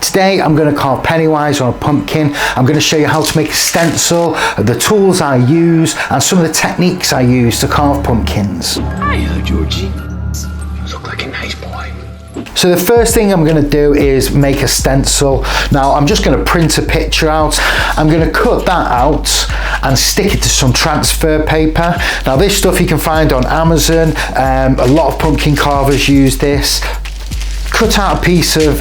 Today I'm going to carve Pennywise on a pumpkin. I'm going to show you how to make a stencil, the tools I use, and some of the techniques I use to carve pumpkins. Hiya, Georgie. You look like a nice boy. So the first thing I'm going to do is make a stencil. Now I'm just going to print a picture out. I'm going to cut that out and stick it to some transfer paper. Now this stuff you can find on Amazon. A lot of pumpkin carvers use this. Cut out a piece of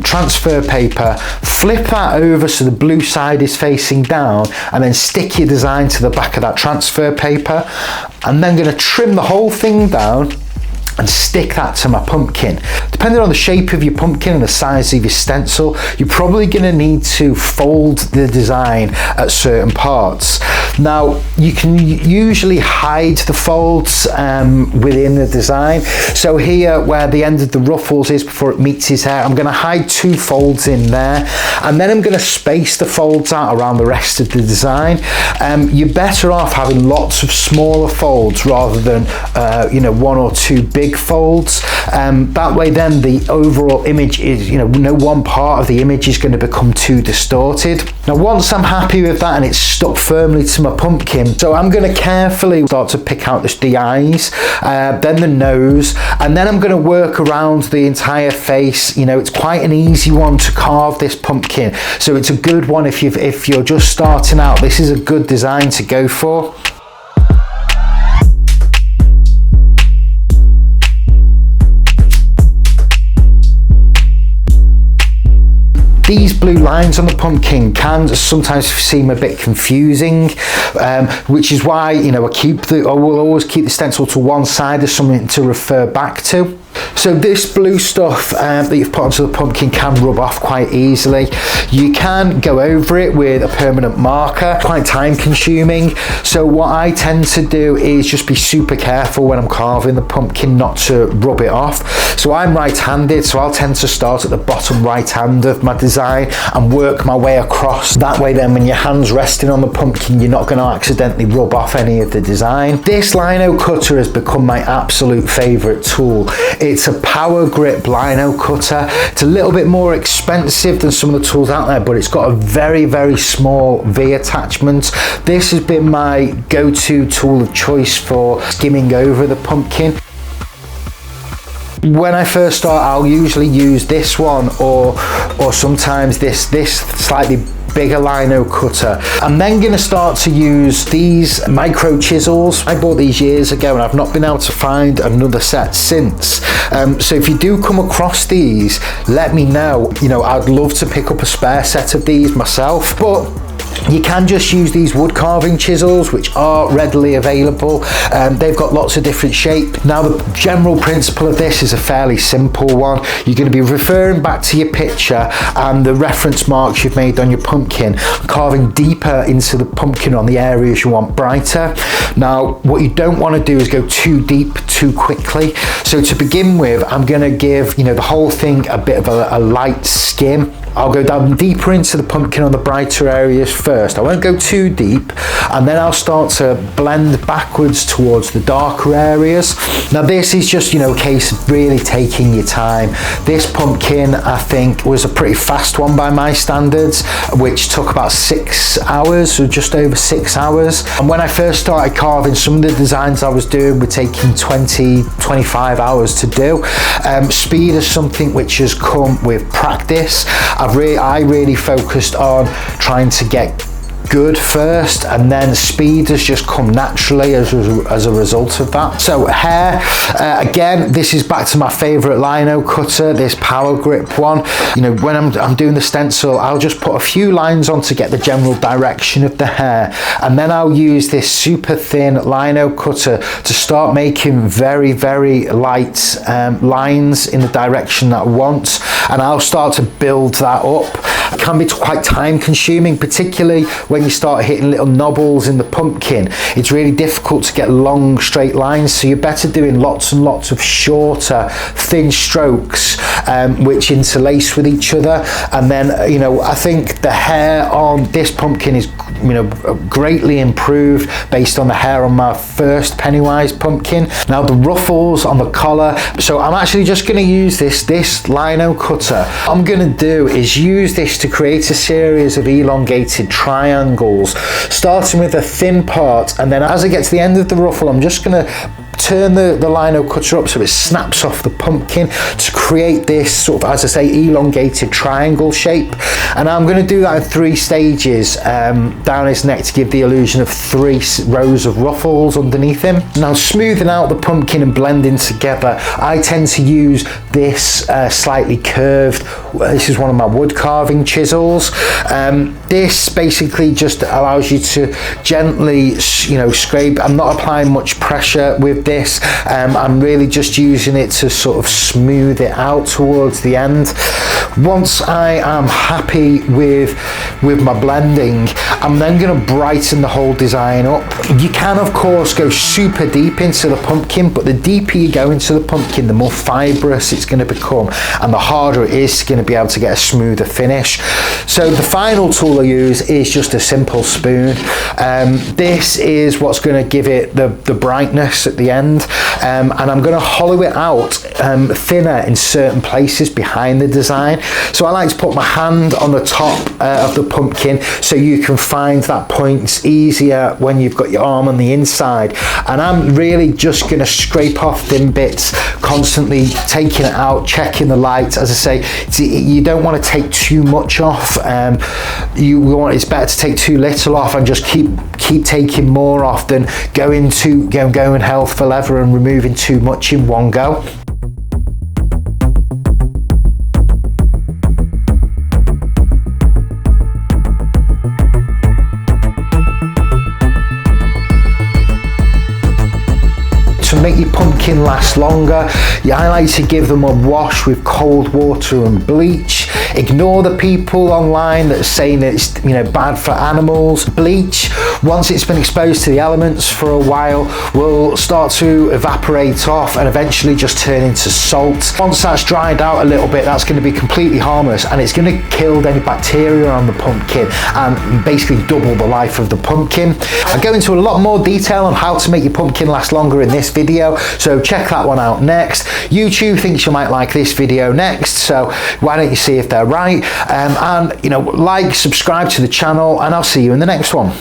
transfer paper, flip that over so the blue side is facing down, and then stick your design to the back of that transfer paper. I'm then going to trim the whole thing down and stick that to my pumpkin. Depending on the shape of your pumpkin and the size of your stencil, you're probably going to need to fold the design at certain parts. Now you can usually hide the folds within the design. So here where the end of the ruffles is before it meets his hair, I'm going to hide 2 folds in there, and then I'm going to space the folds out around the rest of the design. You're better off having lots of smaller folds rather than 1 or 2 big folds. That way then the overall image is, no one part of the image is going to become too distorted. Now once I'm happy with that and it's stuck firmly to my pumpkin, so I'm going to carefully start to pick out the eyes, then the nose, and then I'm going to work around the entire face. It's quite an easy one to carve, this pumpkin, so it's a good one if you're just starting out. This is a good design to go for. These blue lines on the pumpkin can sometimes seem a bit confusing, which is why I will always keep the stencil to one side as something to refer back to. So this blue stuff that you've put onto the pumpkin can rub off quite easily. You can go over it with a permanent marker, quite time consuming. So what I tend to do is just be super careful when I'm carving the pumpkin not to rub it off. So I'm right-handed, so I'll tend to start at the bottom right hand of my design and work my way across. That way then when your hand's resting on the pumpkin, you're not going to accidentally rub off any of the design. This lino cutter has become my absolute favourite tool. It's a power grip lino cutter. It's a little bit more expensive than some of the tools out there, but it's got a very, very small V attachment. This has been my go-to tool of choice for skimming over the pumpkin. When I first start, I'll usually use this one or sometimes this slightly bigger lino cutter. I'm then going to start to use these micro chisels. I bought these years ago and I've not been able to find another set since. So if you do come across these, let me know. I'd love to pick up a spare set of these myself, but you can just use these wood carving chisels, which are readily available. They've got lots of different shape. Now the general principle of this is a fairly simple one. You're going to be referring back to your picture and the reference marks you've made on your pumpkin, carving deeper into the pumpkin on the areas you want brighter. Now what you don't want to do is go too deep too quickly. So to begin with, I'm going to give the whole thing a bit of a light skim. I'll go down deeper into the pumpkin on the brighter areas first. I won't go too deep, and then I'll start to blend backwards towards the darker areas. Now this is just a case of really taking your time. This pumpkin I think was a pretty fast one by my standards, which took about 6 hours, or just over 6 hours. And when I first started carving, some of the designs I was doing were taking 20-25 hours to do. Speed is something which has come with practice. I really focused on trying to get good first, and then speed has just come naturally as a result of that. So hair, again, this is back to my favorite lino cutter, this power grip one. When I'm doing the stencil, I'll just put a few lines on to get the general direction of the hair, and then I'll use this super thin lino cutter to start making very, very light lines in the direction that I want, and I'll start to build that up. It can be quite time consuming, particularly when you start hitting little knobbles in the pumpkin. It's really difficult to get long straight lines, so you're better doing lots and lots of shorter thin strokes which interlace with each other. And then, you know, I think the hair on this pumpkin is, you know, greatly improved based on the hair on my first Pennywise pumpkin. Now the ruffles on the collar, so I'm actually just going to use this lino cutter. What I'm going to do is use this to create a series of elongated triangles, starting with a thin part, and then as I get to the end of the ruffle, I'm just going to turn the lino cutter up so it snaps off the pumpkin to create this sort of, as I say, elongated triangle shape. And I'm going to do that in 3 stages down his neck to give the illusion of 3 rows of ruffles underneath him. Now, smoothing out the pumpkin and blending together, I tend to use this slightly curved, this is one of my wood carving chisels. This basically just allows you to gently, you know, scrape. I'm not applying much pressure with this. I'm really just using it to sort of smooth it out towards the end. Once I am happy with my blending, I'm then going to brighten the whole design up. You can of course go super deep into the pumpkin, but the deeper you go into the pumpkin, the more fibrous it's going to become and the harder it is going to be able to get a smoother finish. So the final tool I use is just a simple spoon. This is what's going to give it the brightness at the end, and I'm going to hollow it out thinner in certain places behind the design. So I like to put my hand on the top of the pumpkin so you can find that point easier when you've got your arm on the inside, and I'm really just going to scrape off thin bits, constantly taking it out, checking the light. As I say, you don't want to take too much off. It's better to take too little off and just keep taking more off than going hell for leather and removing too much in one go. To make your pumpkin last longer, I like to give them a wash with cold water and bleach. Ignore the people online that are saying that it's, you know, bad for animals. Bleach, once it's been exposed to the elements for a while, will start to evaporate off and eventually just turn into salt. Once that's dried out a little bit, that's going to be completely harmless, and it's going to kill any bacteria on the pumpkin and basically double the life of the pumpkin. I go into a lot more detail on how to make your pumpkin last longer in this video, so check that one out next. YouTube thinks you might like this video next, so why don't you see if they're right, and you know, like, subscribe to the channel, and I'll see you in the next one.